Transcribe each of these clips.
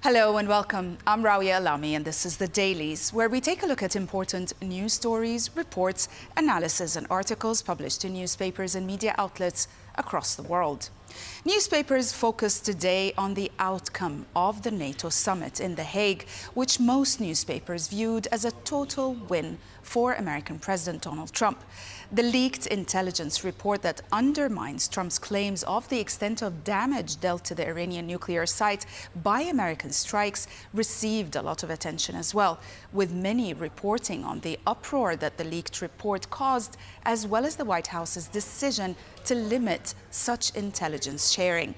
Hello and welcome. I'm Rawia Alami and this is the Dailies, where we take a look at important news stories, reports, analysis and articles published in newspapers and media outlets across the world. Newspapers focus today on the outcome of the NATO summit in The Hague, which most newspapers viewed as a total win for American President Donald Trump. The leaked intelligence report that undermines Trump's claims of the extent of damage dealt to the Iranian nuclear site by American strikes received a lot of attention as well, with many reporting on the uproar that the leaked report caused, as well as the White House's decision to limit such intelligence sharing.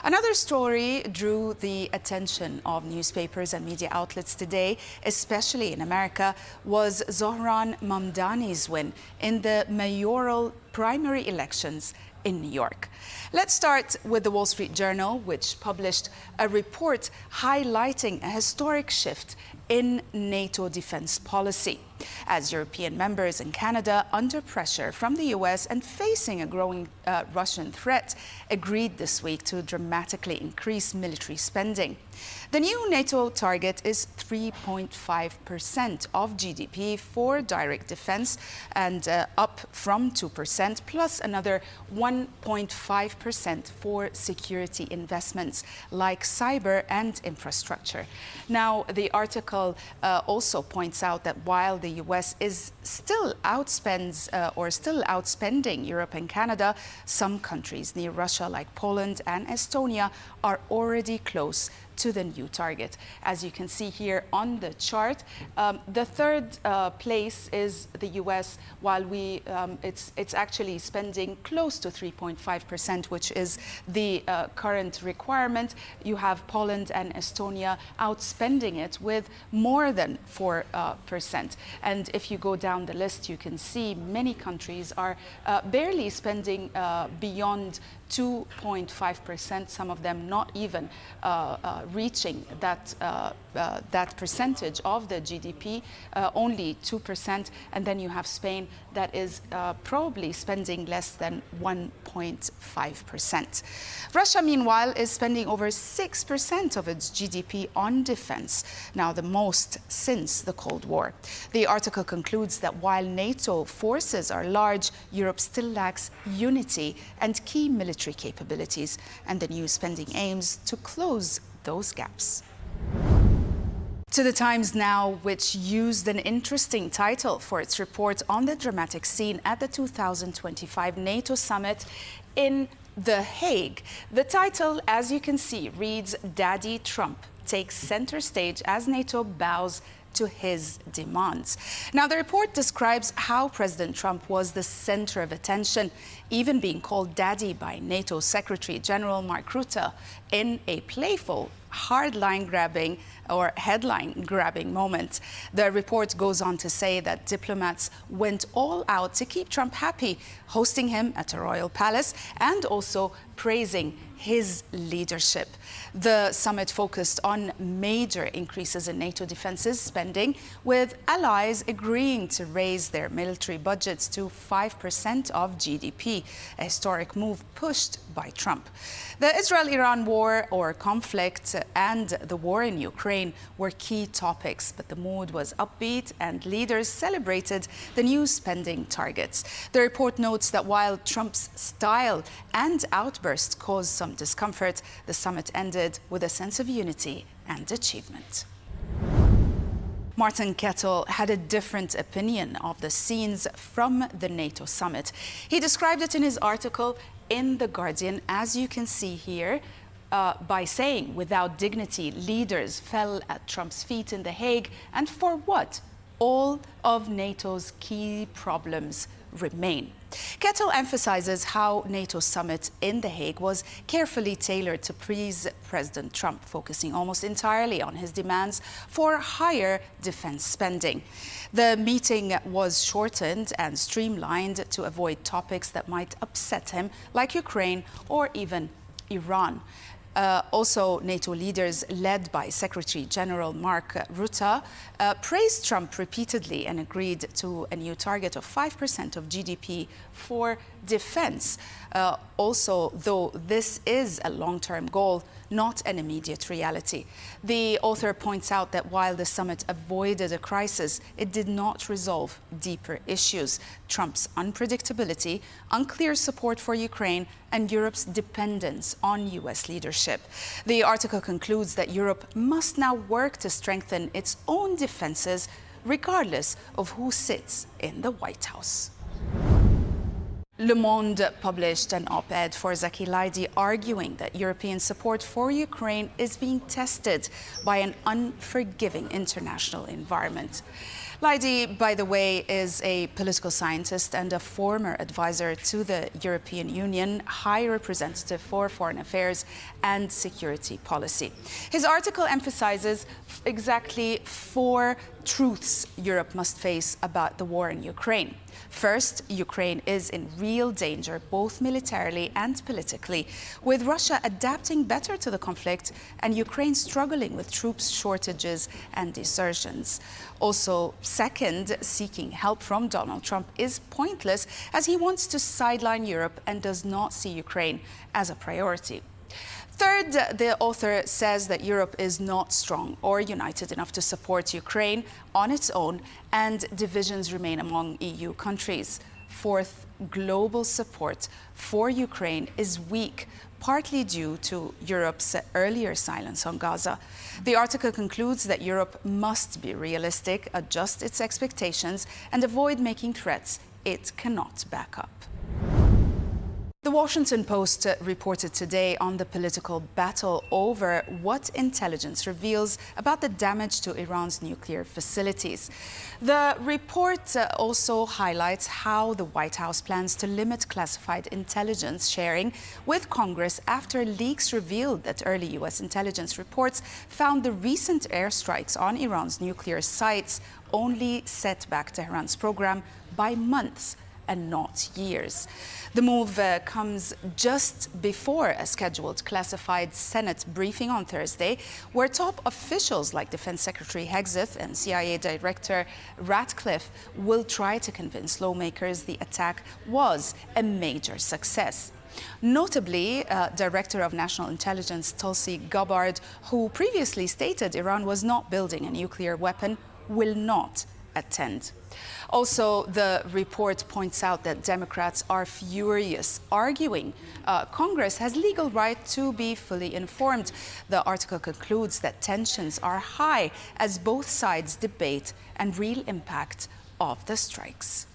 Another story drew the attention of newspapers and media outlets today, especially in America, was Zohran Mamdani's win in the mayoral primary elections in New York. Let's start with the Wall Street Journal, which published a report highlighting a historic shift in NATO defense policy, as European members and Canada, under pressure from the US and facing a growing Russian threat, agreed this week to dramatically increase military spending. The new NATO target is 3.5% of GDP for direct defense and up from 2%, plus another 1.5% for security investments like cyber and infrastructure. Now, the article also points out that while the US is still outspending Europe and Canada, some countries near Russia like Poland and Estonia are already close to the new target. As you can see here on the chart, the third place is the US, while it's actually spending close to 3.5%, which is the current requirement. You have Poland and Estonia outspending it with more than 4%. And if you go down the list, you can see many countries are barely spending beyond 2.5%, some of them not even reaching that percentage of the GDP, only 2%. And then you have Spain that is probably spending less than 1.5%. Russia, meanwhile, is spending over 6% of its GDP on defense, now the most since the Cold War. The article concludes that while NATO forces are large, Europe still lacks unity and key military capabilities, and the new spending aims to close those gaps. To the Times now, which used an interesting title for its report on the dramatic scene at the 2025 NATO summit in The Hague. The title, as you can see, reads, "Daddy Trump takes center stage as NATO bows to his demands." Now, the report describes how President Trump was the center of attention, even being called daddy by NATO Secretary General Mark Rutte in a playful, headline grabbing moment. The report goes on to say that diplomats went all out to keep Trump happy, hosting him at a royal palace and also praising his leadership. The summit focused on major increases in NATO defenses spending, with allies agreeing to raise their military budgets to 5% of GDP, a historic move pushed by Trump. The Israel-Iran war or conflict and the war in Ukraine were key topics, but the mood was upbeat and leaders celebrated the new spending targets. The report notes that while Trump's style and outbursts caused some discomfort, the summit ended with a sense of unity and achievement. Martin Kettle had a different opinion of the scenes from the NATO summit. He described it in his article in The Guardian, as you can see here, by saying, "Without dignity, leaders fell at Trump's feet in The Hague, and for what? All of NATO's key problems remain." Kettle emphasizes how NATO's summit in The Hague was carefully tailored to please President Trump, focusing almost entirely on his demands for higher defense spending. The meeting was shortened and streamlined to avoid topics that might upset him, like Ukraine or even Iran. Also, NATO leaders, led by Secretary General Mark Rutte, praised Trump repeatedly and agreed to a new target of 5% of GDP for defense. Also, though this is a long-term goal, not an immediate reality. The author points out that while the summit avoided a crisis, it did not resolve deeper issues: Trump's unpredictability, unclear support for Ukraine, and Europe's dependence on US leadership. The article concludes that Europe must now work to strengthen its own defenses, regardless of who sits in the White House. Le Monde published an op-ed for Zaki Laidi arguing that European support for Ukraine is being tested by an unforgiving international environment. Laidi, by the way, is a political scientist and a former advisor to the European Union, High Representative for Foreign Affairs and Security Policy. His article emphasizes exactly 4 truths Europe must face about the war in Ukraine. First, Ukraine is in real danger, both militarily and politically, with Russia adapting better to the conflict and Ukraine struggling with troops shortages and desertions. Also, second, seeking help from Donald Trump is pointless, as he wants to sideline Europe and does not see Ukraine as a priority. Third, the author says that Europe is not strong or united enough to support Ukraine on its own, and divisions remain among EU countries. Fourth, global support for Ukraine is weak, partly due to Europe's earlier silence on Gaza. The article concludes that Europe must be realistic, adjust its expectations, and avoid making threats it cannot back up. The Washington Post reported today on the political battle over what intelligence reveals about the damage to Iran's nuclear facilities. The report also highlights how the White House plans to limit classified intelligence sharing with Congress after leaks revealed that early U.S. intelligence reports found the recent airstrikes on Iran's nuclear sites only set back Tehran's program by months and not years. The move comes just before a scheduled classified Senate briefing on Thursday, where top officials like Defense Secretary Hegseth and CIA Director Ratcliffe will try to convince lawmakers the attack was a major success. Notably, Director of National Intelligence Tulsi Gabbard, who previously stated Iran was not building a nuclear weapon, will not attend. Also, the report points out that Democrats are furious, arguing Congress has legal right to be fully informed. The article concludes that tensions are high as both sides debate and real impact of the strikes.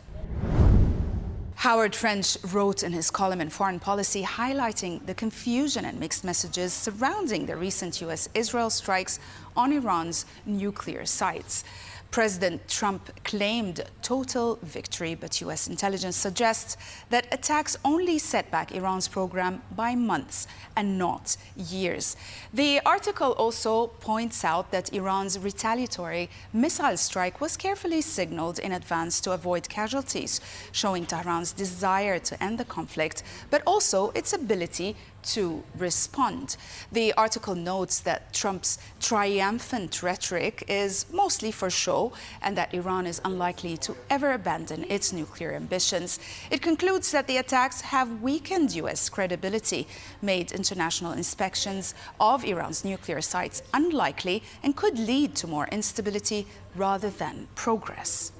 Howard French wrote in his column in Foreign Policy, highlighting the confusion and mixed messages surrounding the recent US-Israel strikes on Iran's nuclear sites. President Trump claimed total victory, but U.S. intelligence suggests that attacks only set back Iran's program by months and not years. The article also points out that Iran's retaliatory missile strike was carefully signaled in advance to avoid casualties, showing Tehran's desire to end the conflict, but also its ability to respond. The article notes that Trump's triumphant rhetoric is mostly for show and that Iran is unlikely to ever abandon its nuclear ambitions. It concludes that the attacks have weakened U.S. credibility, made international inspections of Iran's nuclear sites unlikely, and could lead to more instability rather than progress.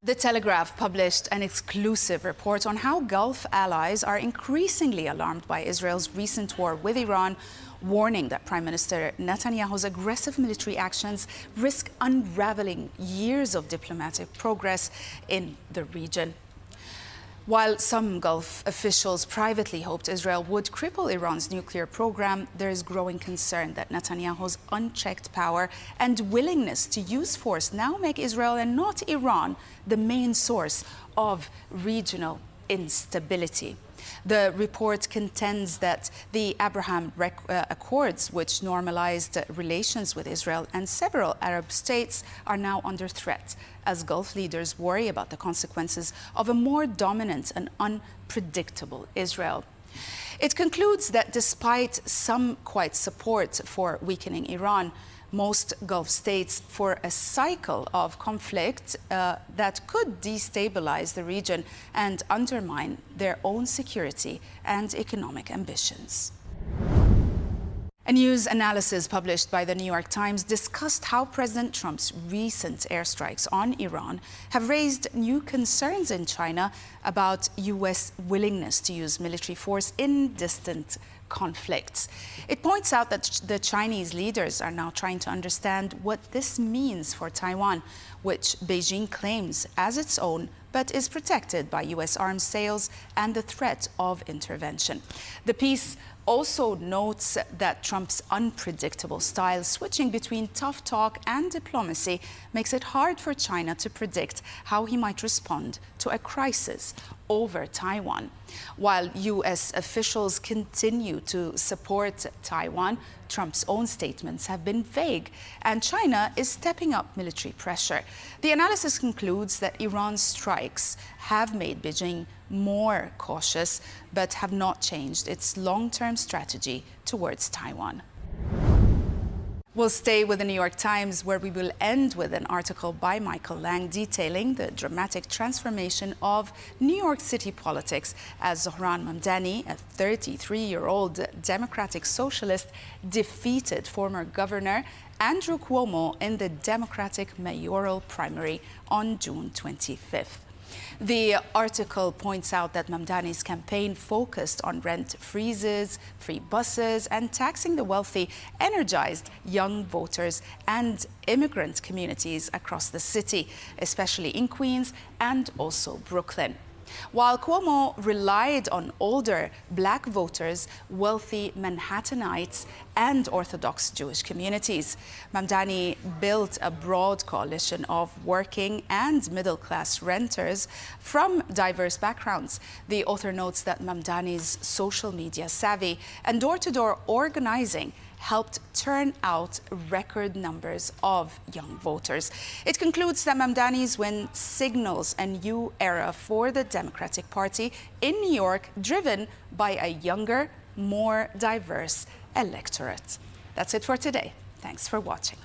The Telegraph published an exclusive report on how Gulf allies are increasingly alarmed by Israel's recent war with Iran, warning that Prime Minister Netanyahu's aggressive military actions risk unraveling years of diplomatic progress in the region. While some Gulf officials privately hoped Israel would cripple Iran's nuclear program, there is growing concern that Netanyahu's unchecked power and willingness to use force now make Israel and not Iran the main source of regional instability. The report contends that the Abraham Accords, which normalized relations with Israel and several Arab states, are now under threat as Gulf leaders worry about the consequences of a more dominant and unpredictable Israel. It concludes that despite some quiet support for weakening Iran, most Gulf states for a cycle of conflict that could destabilize the region and undermine their own security and economic ambitions. A news analysis published by the New York Times discussed how President Trump's recent airstrikes on Iran have raised new concerns in China about U.S. willingness to use military force in distant conflicts. It points out that the Chinese leaders are now trying to understand what this means for Taiwan, which Beijing claims as its own, but is protected by U.S. arms sales and the threat of intervention. The piece also notes that Trump's unpredictable style, switching between tough talk and diplomacy, makes it hard for China to predict how he might respond to a crisis over Taiwan. While U.S. officials continue to support Taiwan, Trump's own statements have been vague, and China is stepping up military pressure. The analysis concludes that Iran's strikes have made Beijing more cautious, but have not changed its long-term strategy towards Taiwan. We'll stay with the New York Times, where we will end with an article by Michael Lang detailing the dramatic transformation of New York City politics as Zohran Mamdani, a 33-year-old Democratic socialist, defeated former Governor Andrew Cuomo in the Democratic mayoral primary on June 25th. The article points out that Mamdani's campaign focused on rent freezes, free buses, and taxing the wealthy, energized young voters and immigrant communities across the city, especially in Queens and also Brooklyn. While Cuomo relied on older Black voters, wealthy Manhattanites, and Orthodox Jewish communities, Mamdani built a broad coalition of working and middle-class renters from diverse backgrounds. The author notes that Mamdani's social media savvy and door-to-door organizing helped turn out record numbers of young voters. It concludes that Mamdani's win signals a new era for the Democratic Party in New York, driven by a younger, more diverse electorate. That's it for today. Thanks for watching.